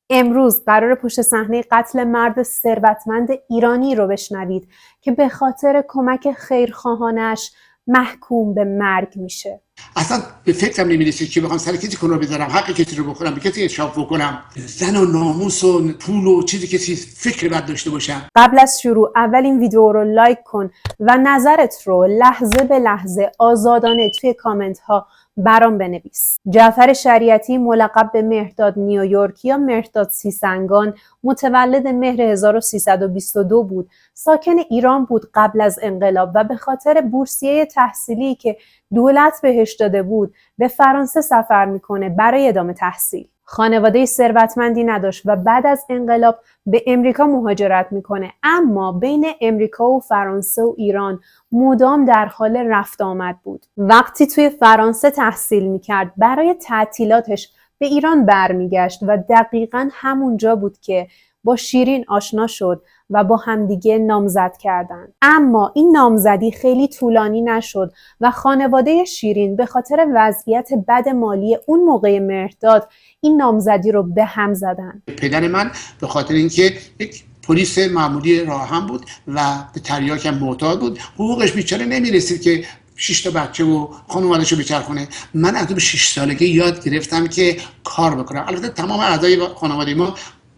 امروز قرار پشت صحنه قتل مرد ثروتمند ایرانی رو بشنوید که به خاطر کمک خیرخواهانش محکوم به مرگ میشه. اصلا به فکرم نمیرسید که بخوام سر کسی کنار بذارم، حق کسی رو بخورم، به کسی اشراف بکنم، زن و ناموس و پول و چیزی کسی فکر بد داشته باشم. قبل از شروع اول این ویدیو رو لایک کن و نظرت رو لحظه به لحظه آزادانه توی کامنت ها برام بنویس. جعفر شریعتی ملقب به مهرداد نیویورک یا مهرداد سیسنگان متولد مهر 1322 بود. ساکن ایران بود قبل از انقلاب و به خاطر بورسیه تحصیلی که دولت بهش داده بود به فرانسه سفر میکنه برای ادامه تحصیل. خانواده ثروتمندی نداشت و بعد از انقلاب به امریکا مهاجرت میکنه، اما بین امریکا و فرانسه و ایران مدام در حال رفت آمد بود. وقتی توی فرانسه تحصیل میکرد برای تعطیلاتش به ایران برمیگشت و دقیقاً همونجا بود که با شیرین آشنا شد و با همدیگه نامزد کردند. اما این نامزدی خیلی طولانی نشد و خانواده شیرین به خاطر وضعیت بد مالی اون موقع مهرداد این نامزدی رو به هم زدن. پدر من به خاطر اینکه یک پلیس معمولی راهن بود و به تریاک هم معتاد بود، حقوقش بیچاره نمیرسید که 6 تا بچه و خانواده‌شو بچرخونه. من از 6 سالگی یاد گرفتم که کار بکنم. البته تمام اعضای خانواده ما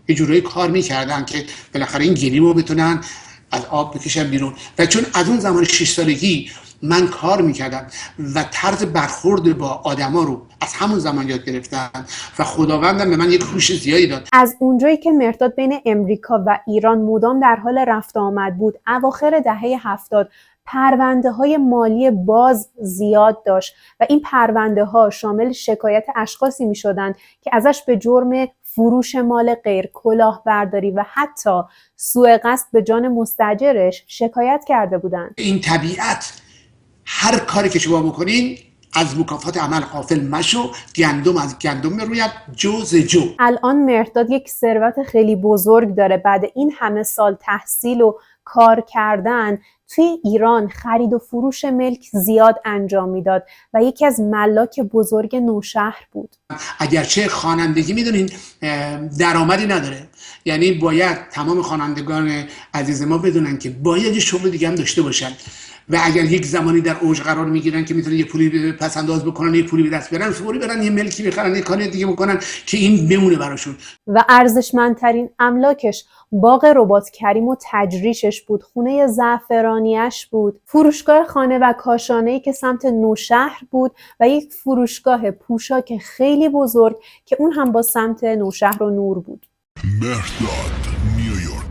یه جورایی کار میکردن که بالاخره این گلیمو بتونن از آب بکشن بیرون، و چون از اون زمان 6 سالگی من کار میکردم و طرز برخورد با آدما رو از همون زمان یاد گرفتم و خداوندم به من یک هوش زیادی داد. از اونجایی که مهرداد بین امریکا و ایران مدام در حال رفت آمد بود، اواخر دهه 70 پرونده های مالی باز زیاد داشت و این پرونده ها شامل شکایت اشخاصی می شدند که ازش به جرم فروش مال غیر، کلاهبرداری و حتی سوء قصد به جان مستاجرش شکایت کرده بودند. این طبیعت هر کاری که شما بکنین از مکافات عمل غافل مشو، گندم از گندم بروید، جو ز جو. الان مهرداد یک ثروت خیلی بزرگ داره. بعد این همه سال تحصیل و کار کردن توی ایران خرید و فروش ملک زیاد انجام میداد و یکی از ملاک بزرگ نوشهر بود. اگرچه خوانندگی میدونین درآمدی نداره، یعنی باید تمام خوانندگان عزیز ما بدونن که باید یه شغل دیگه هم داشته باشن و اگر یک زمانی در اوج قرار میگیرن که میتونن یه پولی پس انداز بکنن، یه پولی به دست بیارن، فوری برن یه ملکی بخرن، یه کاری دیگه بکنن که این بمونه براشون. و ارزشمندترین املاکش باغ رباط کریم و تجریشش بود، خونه زعفرانیش بود، فروشگاه خانه و کاشانه‌ای که سمت نوشهر بود و یک فروشگاه پوشاک خیلی بزرگ که اون هم با سمت نوشهر و نور بود. مهرداد نیویورک.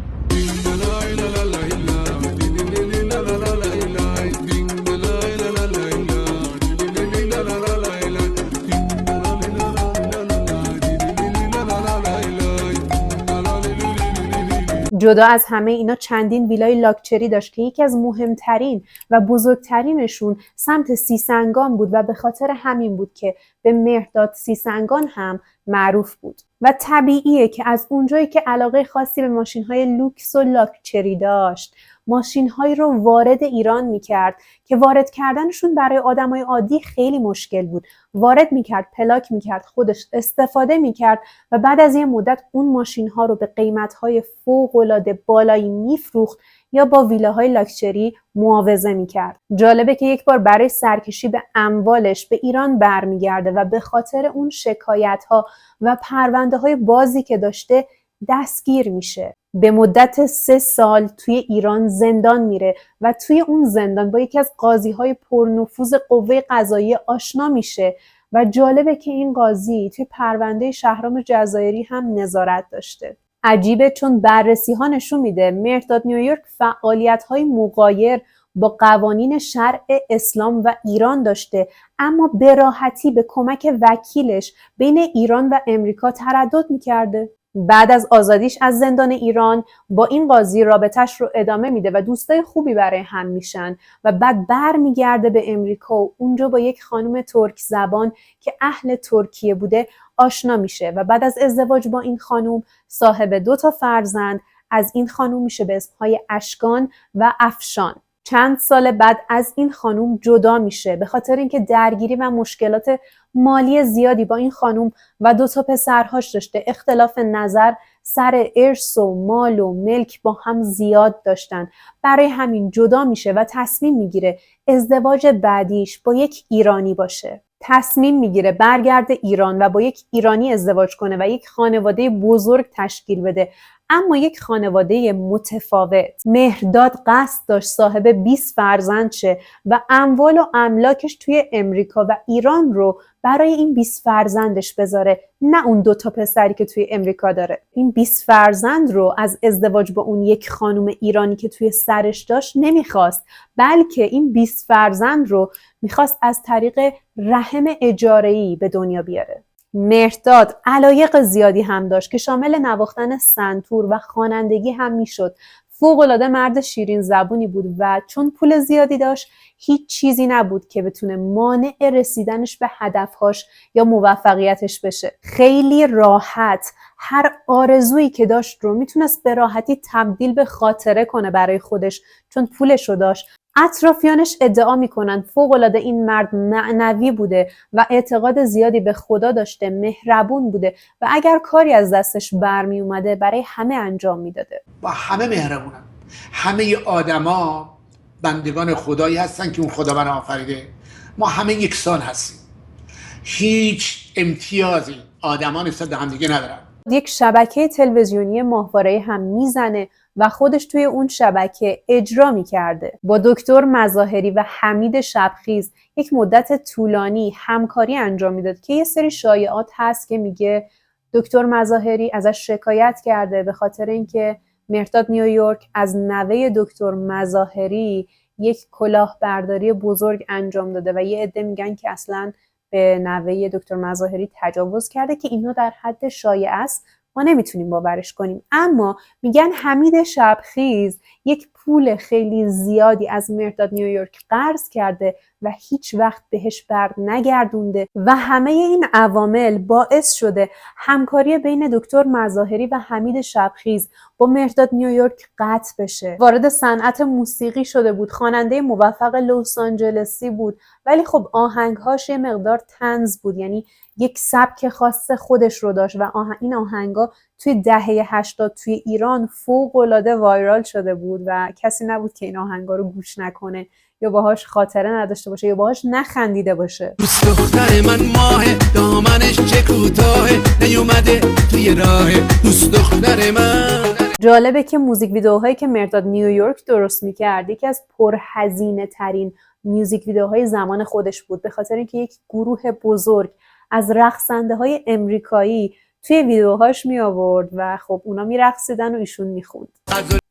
جدا از همه اینا چندین ویلای لاکچری داشت که یکی از مهمترین و بزرگترینشون سمت سیسنگان بود و به خاطر همین بود که به مهرداد سیسنگان هم معروف بود. و طبیعیه که از اونجایی که علاقه خاصی به ماشین‌های لوکس و لاکچری داشت، ماشین‌هایی رو وارد ایران می‌کرد که وارد کردنشون برای آدمای عادی خیلی مشکل بود. وارد می‌کرد، پلاک می‌کرد، خودش استفاده می‌کرد و بعد از یه مدت اون ماشین‌ها رو به قیمت‌های فوق‌العاده بالایی می‌فروخت یا با ویلاهای لاکچری معاوضه می‌کرد. جالبه که یک بار برای سرکشی به اموالش به ایران برمیگرده و به خاطر اون شکایت‌ها و پرونده‌های بازی که داشته دستگیر میشه. به مدت 3 سال توی ایران زندان میره و توی اون زندان با یکی از قاضی‌های پرنفوذ قوه قضاییه آشنا میشه و جالبه که این قاضی توی پرونده شهرام جزایری هم نظارت داشته. عجیبه چون بررسی‌ها نشون میده مهرداد نیویورک فعالیت‌های مغایر با قوانین شرع اسلام و ایران داشته، اما به راحتی به کمک وکیلش بین ایران و امریکا تردد میکرده. بعد از آزادیش از زندان ایران با این قاضی رابطش رو ادامه میده و دوستای خوبی برای هم میشن و بعد برمیگرده به امریکا و اونجا با یک خانم ترک زبان که اهل ترکیه بوده آشنا میشه و بعد از ازدواج با این خانم صاحب 2 تا فرزند از این خانم میشه به اسمهای اشکان و افشان. چند سال بعد از این خانوم جدا میشه به خاطر اینکه درگیری و مشکلات مالی زیادی با این خانوم و 2 پسرهاش داشته. اختلاف نظر سر ارث و مال و ملک با هم زیاد داشتن. برای همین جدا میشه و تصمیم میگیره ازدواج بعدیش با یک ایرانی باشه. تصمیم میگیره برگرده ایران و با یک ایرانی ازدواج کنه و یک خانواده بزرگ تشکیل بده، اما یک خانواده متفاوت. مهرداد قصد داشت صاحب 20 فرزند شه و اموال و املاکش توی امریکا و ایران رو برای این 20 فرزندش بذاره، نه اون 2 پسری که توی امریکا داره. این 20 فرزند رو از ازدواج با اون یک خانم ایرانی که توی سرش داشت نمیخواست، بلکه این 20 فرزند رو میخواست از طریق رحم اجاره‌ای به دنیا بیاره. مهرداد علایق زیادی هم داشت که شامل نواختن سنتور و خوانندگی هم میشد. فوق‌العاده مرد شیرین زبونی بود و چون پول زیادی داشت هیچ چیزی نبود که بتونه مانع رسیدنش به هدفهاش یا موفقیتش بشه. خیلی راحت هر آرزویی که داشت رو میتونست به راحتی تبدیل به خاطره کنه برای خودش، چون پولش رو داشت. اطرافیانش ادعا میکنن فوق‌العاده این مرد معنوی بوده و اعتقاد زیادی به خدا داشته، مهربون بوده و اگر کاری از دستش برمی اومده برای همه انجام میداده. با همه مهربونم. همه آدما بندگان خدایی هستن که اون خدا من آفریده. ما همه یکسان هستیم. هیچ امتیازی آدما نسبت به هم دیگه ندارن. یک شبکه تلویزیونی ماهواره‌ای هم میزنه و خودش توی اون شبکه اجرا میکرده. با دکتر مظاهری و حمید شبخیز یک مدت طولانی همکاری انجام میداد که یه سری شایعات هست که میگه دکتر مظاهری ازش شکایت کرده به خاطر اینکه مهرداد نیویورک از نوه دکتر مظاهری یک کلاهبرداری بزرگ انجام داده و یه عده میگن که اصلاً به نوه دکتر مظاهری تجاوز کرده که اینو در حد شایعه است، ما نمیتونیم باورش کنیم. اما میگن حمید شبخیز یک پول خیلی زیادی از مهرداد نیویورک قرض کرده و هیچ وقت بهش بر نگردونده و همه این عوامل باعث شده همکاری بین دکتر مظاهری و حمید شبخیز با مهرداد نیویورک قطع بشه. وارد صنعت موسیقی شده بود، خواننده موفق لس آنجلسی بود، ولی خب آهنگهاش یه مقدار طنز بود، یعنی یک سبک خاص خودش رو داشت و این آهنگا توی دهه 80 توی ایران فوق‌العاده وایرال شده بود و کسی نبود که این آهنگا رو گوش نکنه یا باهاش خاطره نداشته باشه یا باهاش نخندیده باشه. دوست دختر من ماه دامنش چه کوتاهه نیومده توی راه دوست دختر من. جالبه که موزیک ویدیوهایی که مهرداد نیویورک درست می‌کرد یکی از پرهزینه ترین میوزیک ویدیوهای زمان خودش بود، به خاطر اینکه یک گروه بزرگ از رقصنده‌های امریکایی توی ویدیوهاش می آورد و خب اونا می رقصیدن و ایشون می خوند.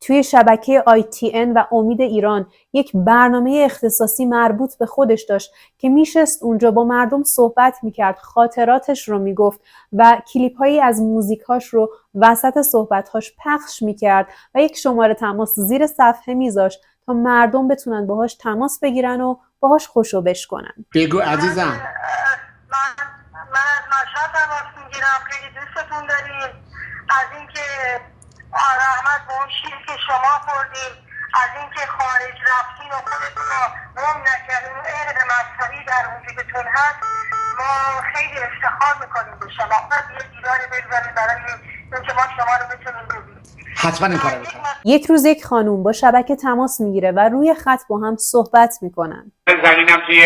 توی شبکه ITN و امید ایران یک برنامه اختصاصی مربوط به خودش داشت که میشست اونجا با مردم صحبت میکرد، خاطراتش رو میگفت و کلیپ‌هایی از موزیکاش رو وسط صحبت‌هاش پخش میکرد و یک شماره تماس زیر صفحه میذاشت تا مردم بتونن باهاش تماس بگیرن و باهاش خوشو بش کنن. بگو عزیزم. من از مشهد تماس میگیرم، خیلی دوستتون داریم. از اینکه رحمت به اون شیر که شما خوردیم، از اینکه خارج رفتین و خودتون رو گم نکردین، اون عهد مذهبی در وجودتون هست، ما خیلی افتخار میکنیم به شما. یه دیداری بگذارید برای اینکه ما شما رو بتونیم ببینیم. حتما این کارو میکنم. یک روز یک خانوم با شبکه تماس میگیره و روی خط با هم صحبت میکنن. زمینم توی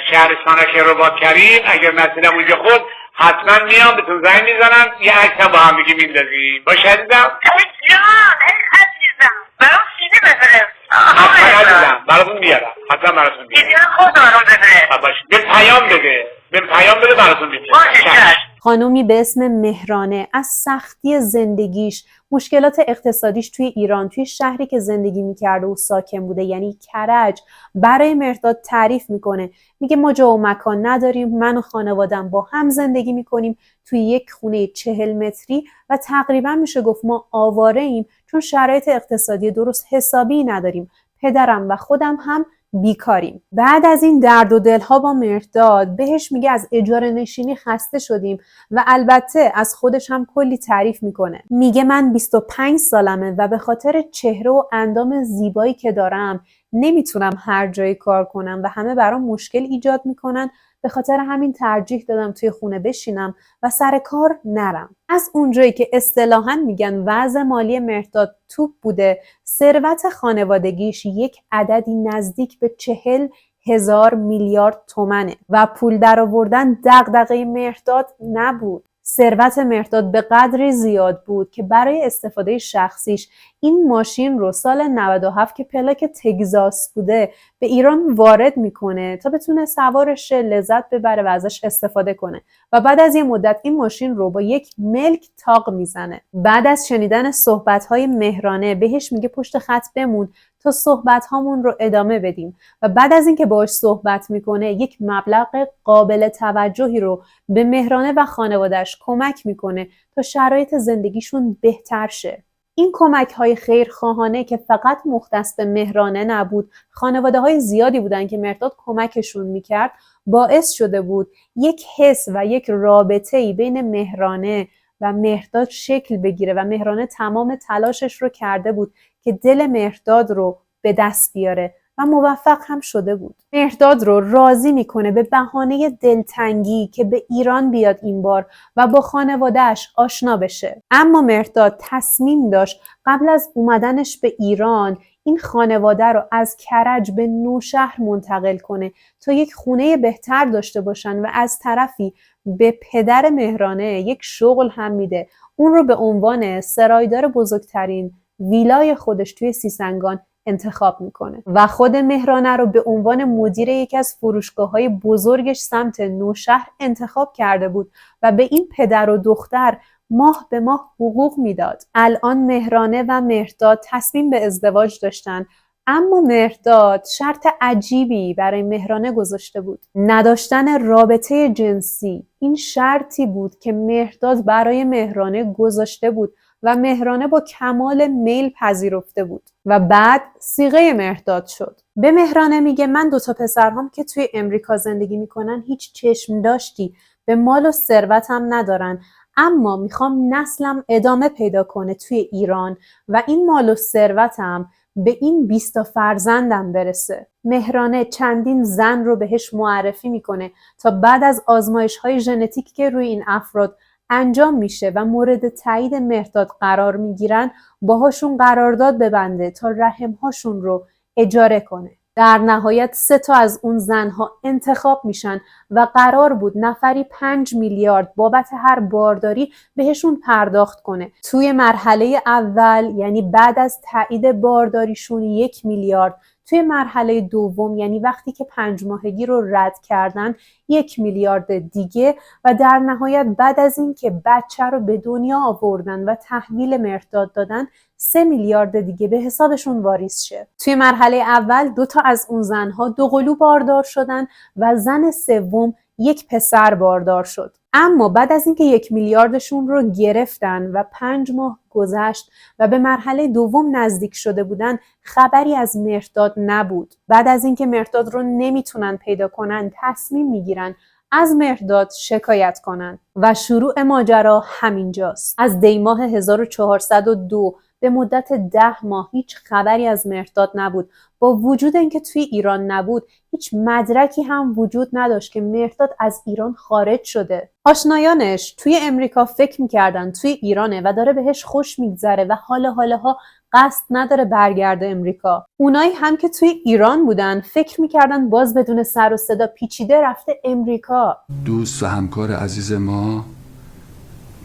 شهرستان رباط کریم، اگر مسیرم اونجا خود حتما میام بهتون زنگ میزنم، یه عکس هم با هم دیگه میندازیم. باشه عزیزم؟ ای جان، ای عزیزم، برام سیدی بفرست. حتما عزیزم براتون میارم، حتما براتون میارم. سیدی خود برام بفرست. باشه به پیام بده، به پیام بده براتون میفرستم. باشه. خانومی به اسم مهرانه از سختی زندگیش، مشکلات اقتصادیش توی ایران، توی شهری که زندگی میکرده و ساکن بوده یعنی کرج، برای مهرداد تعریف میکنه. میگه ما جا و مکان نداریم، من و خانوادم با هم زندگی میکنیم توی یک خونه 40 متری و تقریبا میشه گفت ما آواره ایم چون شرایط اقتصادی درست حسابی نداریم. پدرم و خودم هم بیکاریم. بعد از این درد و دلها با مهرداد بهش میگه از اجاره نشینی خسته شدیم و البته از خودش هم کلی تعریف میکنه. میگه من 25 سالمه و به خاطر چهره و اندام زیبایی که دارم نمیتونم هر جایی کار کنم و همه برام مشکل ایجاد میکنن، به خاطر همین ترجیح دادم توی خونه بشینم و سر کار نرم. از اونجایی که اصطلاحاً میگن وضع مالی مهرداد توپ بوده، ثروت خانوادگیش یک عددی نزدیک به 40,000 میلیارد تومنه و پول درآوردن دغدغه مهرداد نبود. ثروت مهرداد به قدری زیاد بود که برای استفاده شخصیش این ماشین رو سال 97 که پلاک تگزاس بوده به ایران وارد میکنه تا بتونه سوارش لذت ببره و ازش استفاده کنه و بعد از یه مدت این ماشین رو با یک ملک تاق میزنه. بعد از شنیدن صحبت‌های مهرانه بهش میگه پشت خط بمون تا صحبت‌هامون رو ادامه بدیم و بعد از اینکه باهاش صحبت میکنه یک مبلغ قابل توجهی رو به مهرانه و خانواده‌اش کمک میکنه تا شرایط زندگیشون بهتر شه. این کمک‌های خیرخواهانه که فقط مختص به مهرانه نبود، خانواده‌های زیادی بودن که مهرداد کمکشون میکرد، باعث شده بود یک حس و یک رابطه‌ای بین مهرانه و مهرداد شکل بگیره و مهرانه تمام تلاشش رو کرده بود که دل مهرداد رو به دست بیاره و موفق هم شده بود. مهرداد رو راضی میکنه به بهانه دلتنگی که به ایران بیاد این بار و با خانواده‌اش آشنا بشه. اما مهرداد تصمیم داشت قبل از اومدنش به ایران این خانواده رو از کرج به نوشهر منتقل کنه تا یک خونه بهتر داشته باشن و از طرفی به پدر مهرانه یک شغل هم میده. اون رو به عنوان سرایدار بزرگترین ویلای خودش توی سیسنگان انتخاب میکنه و خود مهرانه رو به عنوان مدیر یکی از فروشگاه‌های بزرگش سمت نوشهر انتخاب کرده بود و به این پدر و دختر ماه به ماه حقوق میداد. الان مهرانه و مهرداد تصمیم به ازدواج داشتن، اما مهرداد شرط عجیبی برای مهرانه گذاشته بود. نداشتن رابطه جنسی. این شرطی بود که مهرداد برای مهرانه گذاشته بود و مهرانه با کمال میل پذیرفته بود و بعد صیغه مهرداد شد. به مهرانه میگه من 2 پسرهام که توی امریکا زندگی میکنن هیچ چشم داشتی به مال و ثروتم ندارن، اما میخوام نسلم ادامه پیدا کنه توی ایران و این مال و ثروتم به این 20 فرزندم برسه. مهرانه چندین زن رو بهش معرفی میکنه تا بعد از آزمایش‌های ژنتیکی که روی این افراد انجام میشه و مورد تایید مهرداد قرار میگیرن باهاشون قرارداد ببنده تا رحمهاشون رو اجاره کنه. در نهایت 3 از اون زنها انتخاب میشن و قرار بود نفری 5 میلیارد بابت هر بارداری بهشون پرداخت کنه. توی مرحله اول یعنی بعد از تایید بارداریشون 1 میلیارد، توی مرحله دوم یعنی وقتی که 5 ماهگی رو رد کردن 1 میلیارد دیگه و در نهایت بعد از این که بچه رو به دنیا آوردن و تحویل مهرداد دادن 3 میلیارد دیگه به حسابشون واریز شه. توی مرحله اول 2 از اون زنها 2 قلو باردار شدن و زن سوم 1 پسر باردار شد. اما بعد از اینکه 1 میلیاردشون رو گرفتن و 5 ماه گذشت و به مرحله دوم نزدیک شده بودن، خبری از مهرداد نبود. بعد از اینکه مهرداد رو نمیتونن پیدا کنن، تصمیم میگیرن از مهرداد شکایت کنن و شروع ماجرا همینجاست. از دیماه 1402 به مدت 10 ماه هیچ خبری از مهرداد نبود. با وجود اینکه توی ایران نبود، هیچ مدرکی هم وجود نداشت که مهرداد از ایران خارج شده. آشنایانش توی امریکا فکر میکردن توی ایرانه و داره بهش خوش میگذره و حالا قصد نداره برگرده امریکا. اونایی هم که توی ایران بودن فکر میکردن باز بدون سر و صدا پیچیده رفته امریکا. دوست و همکار عزیز ما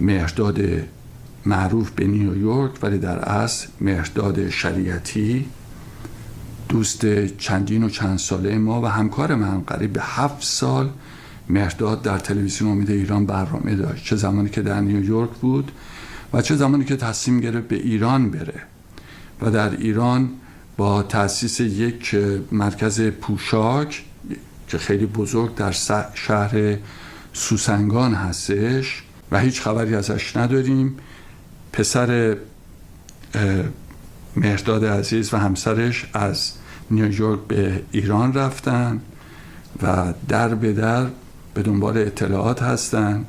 مهرداد معروف به نیویورک ولی در اصل مهرداد شریعتی، دوست چندین و چند ساله ما و همکار من، قریب به 7 سال مهرداد در تلویزیون امید ایران برنامه داشت، چه زمانی که در نیویورک بود و چه زمانی که تصمیم گرفت به ایران بره و در ایران با تأسیس یک مرکز پوشاک که خیلی بزرگ در شهر سوسنگان هستش و هیچ خبری ازش نداریم. پسر مهرداد عزیز و همسرش از نیویورک به ایران رفتن و در به در به دنبال اطلاعات هستن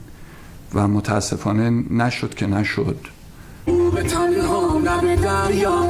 و متاسفانه نشد که نشد. به تنها لب دریا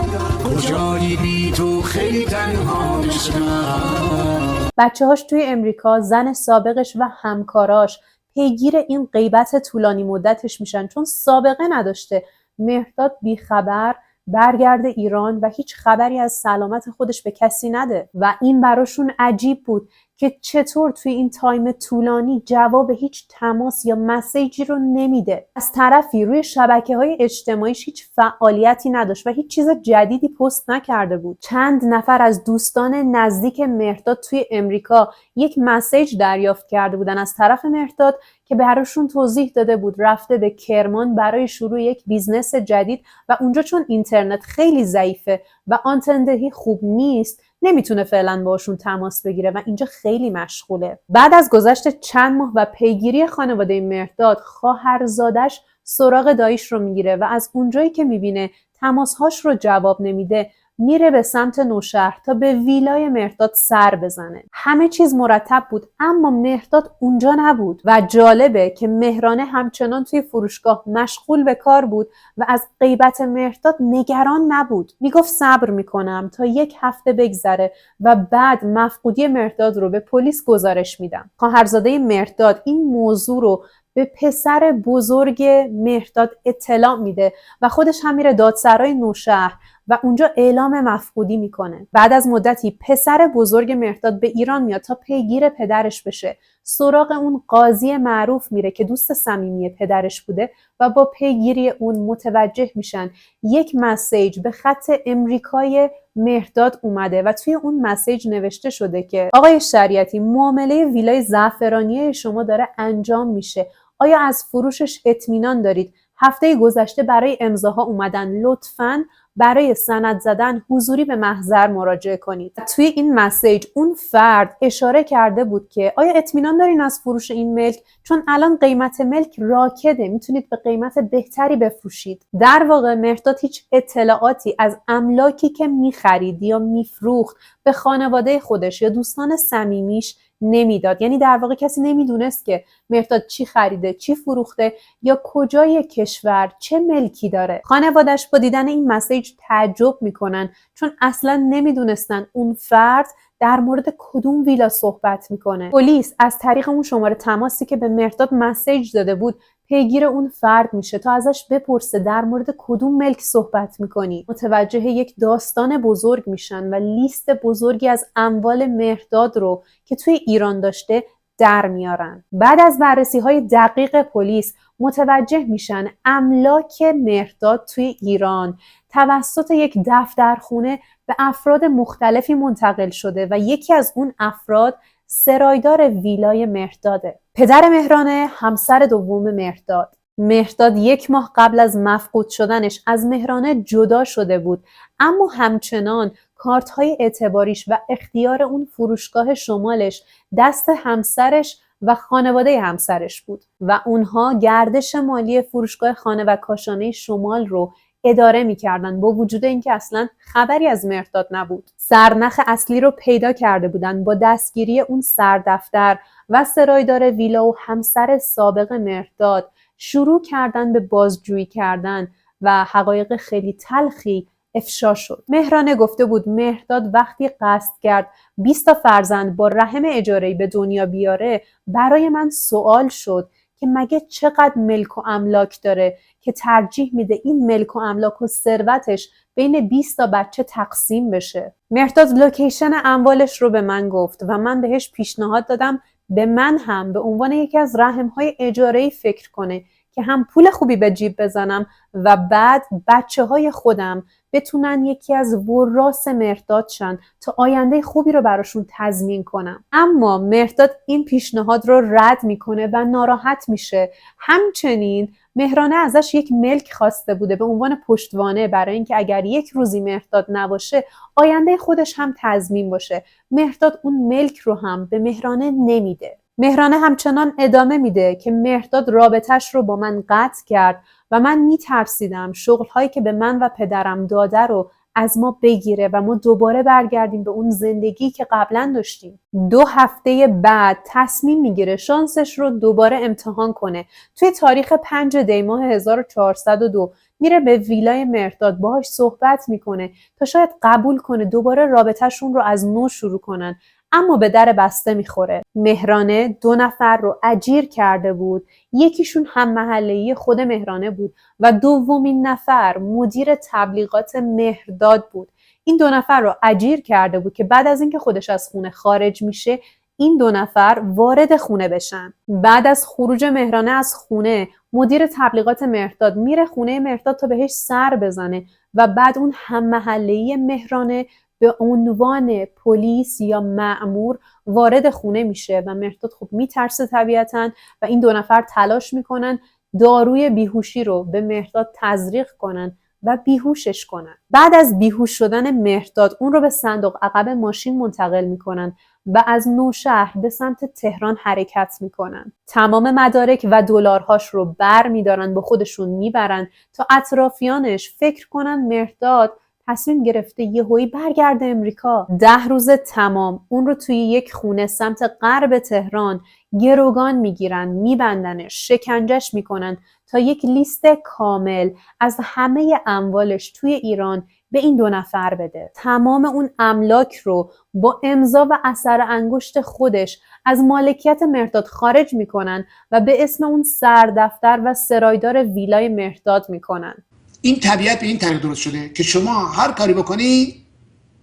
کجایی بی تو خیلی تنها بشم. بچه‌هاش توی امریکا، زن سابقش و همکاراش پیگیر این غیبت طولانی مدتش میشن چون سابقه نداشته. مهرداد بیخبر برگرده ایران و هیچ خبری از سلامت خودش به کسی نده و این براشون عجیب بود که چطور توی این تایم طولانی جواب هیچ تماس یا مسیجی رو نمیده. از طرفی روی شبکه‌های اجتماعیش هیچ فعالیتی نداشت و هیچ چیز جدیدی پست نکرده بود. چند نفر از دوستان نزدیک مهرداد توی امریکا یک مسیج دریافت کرده بودن از طرف مهرداد که براشون توضیح داده بود رفته به کرمان برای شروع یک بیزنس جدید و اونجا چون اینترنت خیلی ضعیفه و آنتندهی خوب نیست نمیتونه فعلا باشون تماس بگیره و اینجا خیلی مشغوله. بعد از گذشت چند ماه و پیگیری خانواده مهرداد، خواهرزادش سراغ داییش رو میگیره و از اونجایی که میبینه تماسهاش رو جواب نمیده میره به سمت نوشهر تا به ویلای مهرداد سر بزنه. همه چیز مرتب بود اما مهرداد اونجا نبود و جالبه که مهرانه همچنان توی فروشگاه مشغول به کار بود و از غیبت مهرداد نگران نبود. میگفت صبر میکنم تا 1 هفته بگذره و بعد مفقودی مهرداد رو به پلیس گزارش میدم. خواهرزاده مهرداد این موضوع رو به پسر بزرگ مهرداد اطلاع میده و خودش هم میره دادسرای نوشهر و اونجا اعلام مفقودی میکنه. بعد از مدتی پسر بزرگ مهرداد به ایران میاد تا پیگیر پدرش بشه. سراغ اون قاضی معروف میره که دوست صمیمی پدرش بوده و با پیگیری اون متوجه میشن یک مسیج به خط امریکای مهرداد اومده و توی اون مسیج نوشته شده که آقای شریعتی، معامله ویلای زعفرانی شما داره انجام میشه. آیا از فروشش اطمینان دارید؟ هفته گذشته برای امضاها اومدن. لطفاً برای سند زدن حضوری به محضر مراجعه کنید. توی این مسیج اون فرد اشاره کرده بود که آیا اطمینان دارین از فروش این ملک؟ چون الان قیمت ملک راکده، میتونید به قیمت بهتری بفروشید. در واقع مهرداد هیچ اطلاعاتی از املاکی که میخرید یا میفروخت به خانواده خودش یا دوستان صمیمیش نمیداد. یعنی در واقع کسی نمیدونست که مهرداد چی خریده، چی فروخته یا کجای کشور چه ملکی داره. خانواده‌اش با دیدن این مسیج تعجب میکنن چون اصلا نمیدونستن اون فرد در مورد کدوم ویلا صحبت میکنه. پلیس از طریق اون شماره تماسی که به مهرداد مسیج داده بود پیگیر اون فرد میشه تا ازش بپرسه در مورد کدوم ملک صحبت میکنی. متوجه یک داستان بزرگ میشن و لیست بزرگی از اموال مهرداد رو که توی ایران داشته در میارن. بعد از بررسی های دقیق پلیس متوجه میشن املاک مهرداد توی ایران توسط یک دفترخونه به افراد مختلفی منتقل شده و یکی از اون افراد سرایدار ویلای مهرداده. پدر مهرانه همسر دوم مهرداد. مهرداد 1 ماه قبل از مفقود شدنش از مهرانه جدا شده بود اما همچنان کارت‌های اعتباریش و اختیار اون فروشگاه شمالش دست همسرش و خانواده همسرش بود و اونها گردش مالی فروشگاه خانه و کاشانه شمال رو اداره می‌کردن با وجود اینکه اصلاً خبری از مهرداد نبود. سرنخ اصلی رو پیدا کرده بودن. با دستگیری اون سردفتر و سرایدار ویلا و همسر سابق مهرداد شروع کردن به بازجویی کردن و حقایق خیلی تلخی افشا شد. مهرانه گفته بود مهرداد وقتی قصد کرد 20 تا فرزند با رحم اجاره‌ای به دنیا بیاره برای من سوال شد که مگه چقدر ملک و املاک داره که ترجیح میده این ملک و املاک و ثروتش بین 20 تا بچه تقسیم بشه. مهرداد لوکیشن اموالش رو به من گفت و من بهش پیشنهاد دادم به من هم به عنوان یکی از رحم‌های اجاره‌ای فکر کنه که هم پول خوبی به جیب بزنم و بعد بچه‌های خودم بتونن یکی از وراث مهرداد شن تا آینده خوبی رو براشون تضمین کنم. اما مهرداد این پیشنهاد رو رد میکنه و ناراحت میشه. همچنین مهرانه ازش یک ملک خواسته بوده به عنوان پشتوانه برای اینکه اگر یک روزی مهرداد نباشه آینده خودش هم تضمین باشه. مهرداد اون ملک رو هم به مهرانه نمیده. مهرانه همچنان ادامه میده که مهرداد رابطش رو با من قطع کرد و من میترسیدم شغل‌هایی که به من و پدرم داده رو از ما بگیره و ما دوباره برگردیم به اون زندگی که قبلا داشتیم. 2 هفته بعد تصمیم میگیره شانسش رو دوباره امتحان کنه. توی تاریخ 5 دی ماه 1402 میره به ویلای مهرداد، باهاش صحبت میکنه تا شاید قبول کنه دوباره رابطهشون رو از نو شروع کنن، اما به در بسته میخوره. مهرانه 2 نفر رو اجیر کرده بود. یکیشون هم محله‌ای خود مهرانه بود و دومین نفر مدیر تبلیغات مهرداد بود. این 2 نفر رو اجیر کرده بود که بعد از اینکه خودش از خونه خارج میشه این 2 نفر وارد خونه بشن. بعد از خروج مهرانه از خونه مدیر تبلیغات مهرداد میره خونه مهرداد تا بهش سر بزنه و بعد اون هم محله‌ای مهرانه به عنوان پلیس یا مأمور وارد خونه میشه و مهرداد خب میترسه طبیعتاً و این 2 نفر تلاش میکنن داروی بیهوشی رو به مهرداد تزریق کنن و بیهوشش کنن. بعد از بیهوش شدن مهرداد اون رو به صندوق عقب ماشین منتقل میکنن و از نوشهر به سمت تهران حرکت میکنن. تمام مدارک و دلارهاش رو بر میدارن با خودشون میبرن تا اطرافیانش فکر کنن مهرداد تصمیم گرفته یهویی برگرده امریکا. 10 روز تمام اون رو توی یک خونه سمت غرب تهران گروگان میگیرن، میبندنش، شکنجش میکنن تا یک لیست کامل از همه اموالش توی ایران به این 2 نفر بده. تمام اون املاک رو با امضا و اثر انگشت خودش از مالکیت مهرداد خارج میکنن و به اسم اون سردفتر و سرایدار ویلای مهرداد میکنن. این طبیعت به این طریق درست شده که شما هر کاری بکنی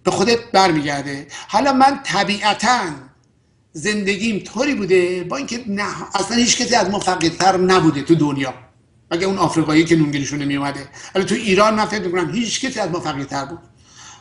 به خودت برمیگرده. حالا من طبیعتاً زندگیم طوری بوده با اینکه نه اصلا هیچ کسی از ما فقیرتر نبوده تو دنیا، مگه اون آفریقایی که نونگیریشون نمی اومده. ولی تو ایران من فکر می‌کنم هیچ کسی از ما فقیرتر بود.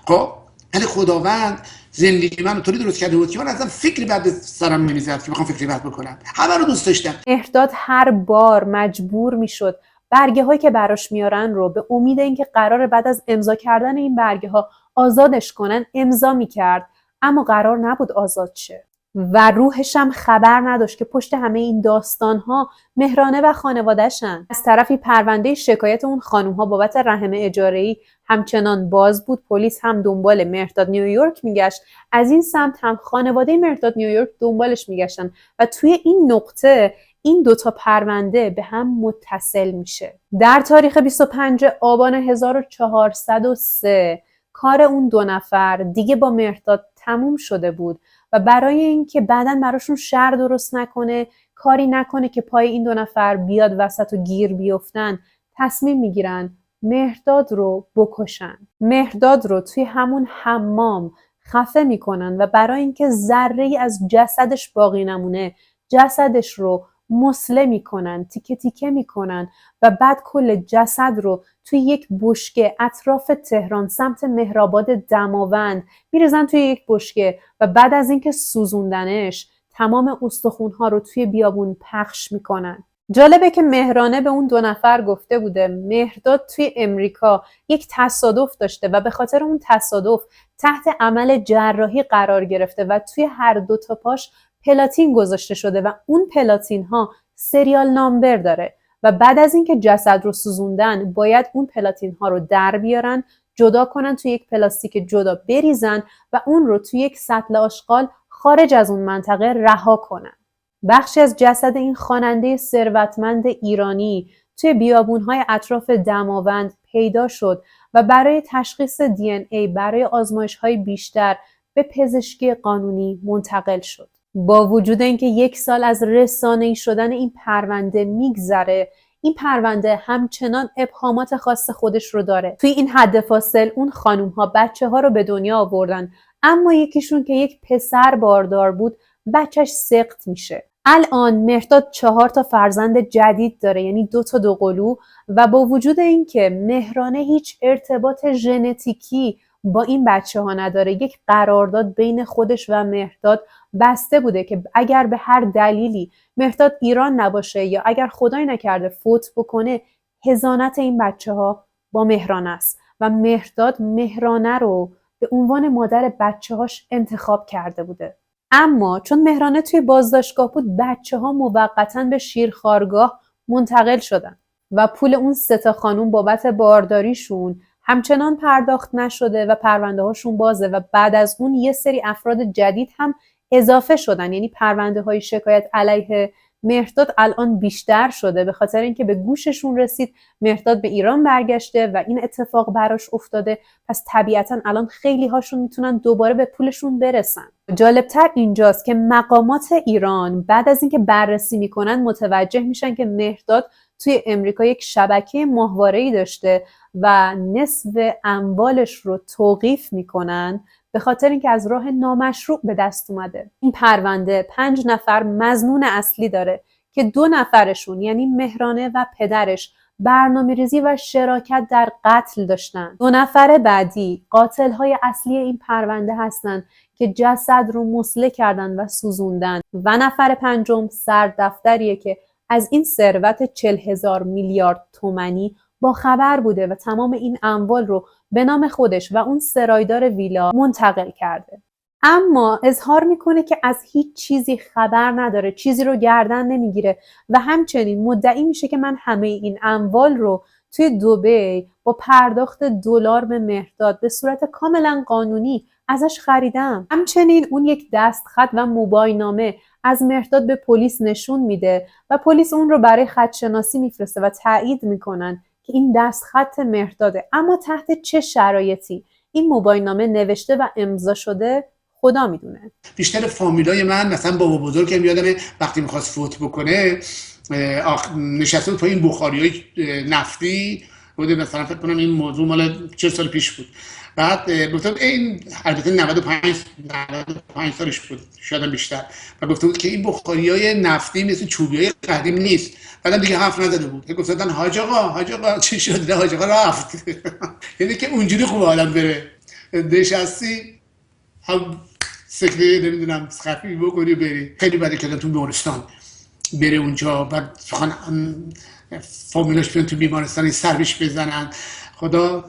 خب ولی خداوند زندگی منو طوری درست کرده بود که من اصلا فکری بعد سرم نمی‌زد که بخوام فکری بد بکنم. همه رو دوست داشتم. مهرداد هر بار مجبور میشد برگه هایی که براش میارن رو به امید اینکه قراره بعد از امضا کردن این برگه ها آزادش کنن امضا میکرد، اما قرار نبود آزاد شه و روحش هم خبر نداشت که پشت همه این داستان ها مهرانه و خانواده‌شن. از طرفی پرونده شکایت اون خانوم ها بابت رحم اجاره‌ای همچنان باز بود. پلیس هم دنبال مهرداد نیویورک میگشت، از این سمت هم خانواده مهرداد نیویورک دنبالش میگشتن و توی این نقطه این 2 تا پرونده به هم متصل میشه. در تاریخ 25 آبان 1403 کار اون 2 نفر دیگه با مهرداد تموم شده بود و برای اینکه بعداً براشون شر درست نکنه، کاری نکنه که پای این 2 نفر بیاد وسط و گیر بیفتن، تصمیم میگیرن مهرداد رو بکشن. مهرداد رو توی همون حمام خفه میکنن و برای اینکه ذره‌ای از جسدش باقی نمونه جسدش رو مسله میکنن، تیکه تیکه میکنن و بعد کل جسد رو توی یک بشکه اطراف تهران سمت مهرآباد دماوند میریزن توی یک بشکه و بعد از اینکه سوزوندنش تمام استخونها رو توی بیابون پخش میکنن. جالبه که مهرانه به اون 2 نفر گفته بوده مهرداد توی امریکا یک تصادف داشته و به خاطر اون تصادف تحت عمل جراحی قرار گرفته و توی هر 2 تا پاش پلاتین گذاشته شده و اون پلاتین ها سریال نامبر داره و بعد از اینکه جسد رو سوزوندن باید اون پلاتین ها رو در بیارن، جدا کنن توی یک پلاستیک جدا بریزن و اون رو توی یک سطل آشغال خارج از اون منطقه رها کنن. بخشی از جسد این خواننده ثروتمند ایرانی توی بیابون‌های اطراف دماوند پیدا شد و برای تشخیص DNA برای آزمایش‌های بیشتر به پزشکی قانونی منتقل شد. با وجود اینکه 1 سال از رسانه‌ای شدن این پرونده میگذره، این پرونده همچنان ابهامات خاص خودش رو داره. توی این حد فاصل اون خانوم‌ها بچه‌ها رو به دنیا آوردن، اما یکیشون که یک پسر باردار بود بچهش سقط میشه. الان مهرداد 4 تا فرزند جدید داره، یعنی 2 تا دوقلو، و با وجود اینکه مهرانه هیچ ارتباط ژنتیکی با این بچه‌ها نداره، یک قرارداد بین خودش و مهرداد بسته بوده که اگر به هر دلیلی مهرداد ایران نباشه یا اگر خدای نکرده فوت بکنه، حضانت این بچه‌ها با مهرانه است و مهرداد مهرانه رو به عنوان مادر بچه‌هاش انتخاب کرده بوده. اما چون مهرانه توی بازداشتگاه بود، بچه‌ها موقتاً به شیرخوارگاه منتقل شدن و پول اون 3 تا خانوم بابت بارداریشون همچنان پرداخت نشده و پرونده هاشون بازه و بعد از اون یه سری افراد جدید هم اضافه شدن. یعنی پرونده های شکایت علیه مهرداد الان بیشتر شده به خاطر اینکه به گوششون رسید مهرداد به ایران برگشته و این اتفاق براش افتاده. پس طبیعتا الان خیلی هاشون میتونن دوباره به پولشون برسن. جالبتر اینجاست که مقامات ایران بعد از اینکه بررسی میکنن متوجه میشن که مهرداد توی امریکا یک شبکه ماهواره‌ای داشته و نصف اموالش رو توقیف میکنن به خاطر اینکه از راه نامشروع به دست اومده. این پرونده 5 نفر مظنون اصلی داره که 2 نفرشون یعنی مهرانه و پدرش برنامه‌ریزی و شراکت در قتل داشتن. 2 نفر بعدی قاتل‌های اصلی این پرونده هستن که جسد رو مسله کردن و سوزوندن و نفر پنجم سردفتریه که از این ثروت 40,000 میلیارد تومانی با خبر بوده و تمام این اموال رو به نام خودش و اون سرایدار ویلا منتقل کرده. اما اظهار میکنه که از هیچ چیزی خبر نداره، چیزی رو گردن نمیگیره و همچنین مدعی میشه که من همه این اموال رو توی دبی با پرداخت دلار به مهرداد به صورت کاملا قانونی ازش خریدم. همچنین اون یک دستخط و موبایل نامه از مهرداد به پلیس نشون میده و پلیس اون رو برای خط‌شناسی میفرسته و تایید میکنن که این دستخط مهرداده. اما تحت چه شرایطی این موبایل نامه نوشته و امضا شده خدا میدونه. بیشتر فامیلای من مثلا بابا بزرگم یادمه وقتی میخواست فوت بکنه نشسته بود پای این بخاریای نفتی بوده، مثلا فکر کنم این موضوع مال 40 سال پیش بود. بعد گفتم این البته 95 سالش بود شاید بیشتر و گفته بود که این بخاریای نفتی مثل چوبیای قدیم نیست. بعدم دیگه حرف نزده بود. گفتن حاج آقا چی شد؟ حاج آقا رفت. یعنی که اونجوری خوب حالم بره نشستی هم سکته نمیدونم خفیف بکنی بری. خیلی بده که تو بیمارستان بره اونجا بعد فامیلاش بیان تو بیمارستان سربیش بزنن. خدا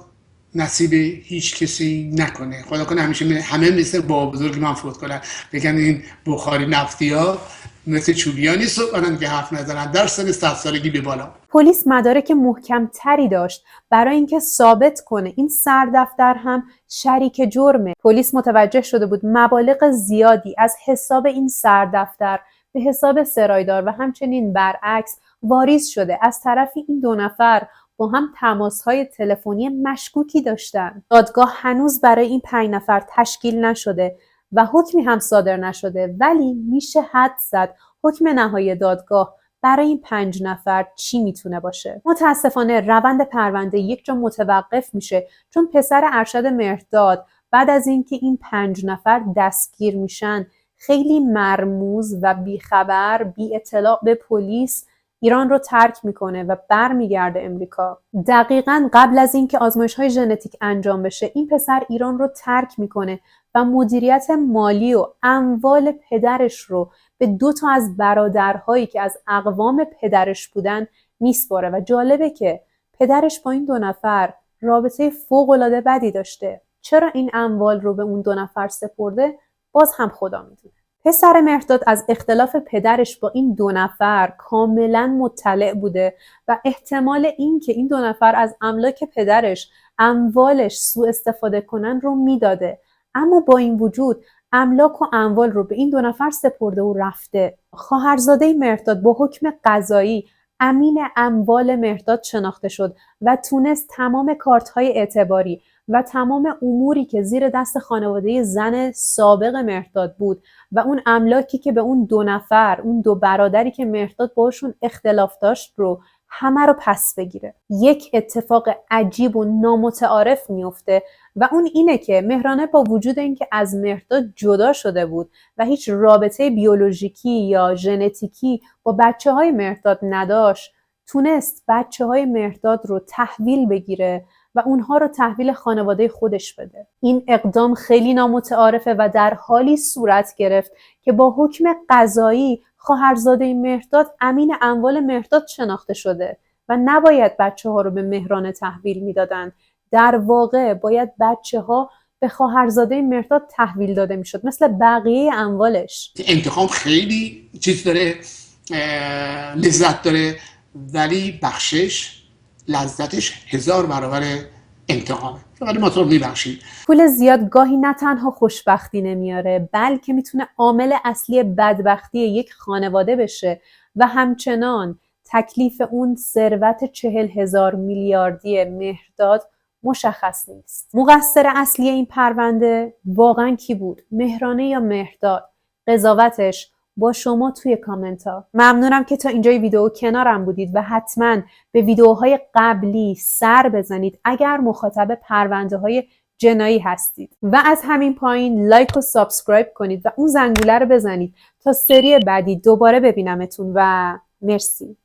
نصیب هیچ کسی نکنه. خدا کنه همیشه همه مثل بابا بزرگ من فوت کنن بگن این بخاری نفتی ها مثل چوبیا نیست و منم که حرف نزنن در سن 100 سالگی به بالا. پلیس مدارک محکم تری داشت برای اینکه ثابت کنه این سردفتر هم شریک جرمه. پلیس متوجه شده بود مبالغ زیادی از حساب این سردفتر به حساب سرایدار و همچنین برعکس واریز شده. از طرفی این 2 نفر با هم تماس‌های تلفنی مشکوکی داشتن. دادگاه هنوز برای این 5 نفر تشکیل نشده و حکمی هم صادر نشده، ولی میشه حدس زد حکم نهایی دادگاه برای این 5 نفر چی میتونه باشه. متاسفانه روند پرونده یک جا متوقف میشه چون پسر ارشد مهرداد بعد از اینکه این 5 نفر دستگیر میشن خیلی مرموز و بیخبر بی اطلاع به پلیس ایران رو ترک میکنه و برمیگرده امریکا. دقیقاً قبل از اینکه آزمایش‌های ژنتیک انجام بشه این پسر ایران رو ترک میکنه و مدیریت مالی و اموال پدرش رو به 2 تا از برادرهایی که از اقوام پدرش بودن میسپاره و جالبه که پدرش با این 2 نفر رابطه فوق‌العاده بدی داشته. چرا این اموال رو به اون 2 نفر سپرده باز هم خدا میدونه. پسر مهرداد از اختلاف پدرش با این 2 نفر کاملا مطلع بوده و احتمال این که این 2 نفر از املاک پدرش اموالش سوء استفاده کنن رو میداده. اما با این وجود املاک و اموال رو به این 2 نفر سپرده و رفته. خواهرزاده مهرداد با حکم قضایی امین اموال مهرداد شناخته شد و تونست تمام کارت‌های اعتباری و تمام اموری که زیر دست خانواده زن سابق مهرداد بود و اون املاکی که به اون 2 نفر، اون 2 برادری که مهرداد باشون اختلاف داشت رو همه رو پس بگیره. یک اتفاق عجیب و نامتعارف میفته و اون اینه که مهرانه با وجود اینکه از مهرداد جدا شده بود و هیچ رابطه بیولوژیکی یا ژنتیکی با بچه‌های مهرداد نداشت، تونست بچه‌های مهرداد رو تحویل بگیره و اونها رو تحویل خانواده خودش بده. این اقدام خیلی نامتعارفه و در حالی صورت گرفت که با حکم قضایی خواهرزاده مهرداد امین اموال مهرداد شناخته شده و نباید بچه‌ها رو به مهرانه تحویل میدادن. در واقع باید بچه‌ها به خواهرزاده مهرداد تحویل داده میشد مثل بقیه اموالش. انتقام خیلی چیز داره، لذت داره، ولی بخشش لذتش 1000 برابر انتقامه. ولی ما تو رو میبخشیم. پول زیاد گاهی نه تنها خوشبختی نمیاره، بلکه میتونه عامل اصلی بدبختی یک خانواده بشه و همچنان تکلیف اون ثروت 40,000 میلیاردی مهرداد مشخص نیست. مقصر اصلی این پرونده واقعا کی بود؟ مهرانه یا مهرداد؟ قضاوتش با شما توی کامنت ها. ممنونم که تا اینجای ویدیو کنارم بودید و حتما به ویدیوهای قبلی سر بزنید اگر مخاطب پرونده های جنایی هستید و از همین پایین لایک و سابسکرایب کنید و اون زنگوله رو بزنید تا سری بعدی دوباره ببینمتون و مرسی.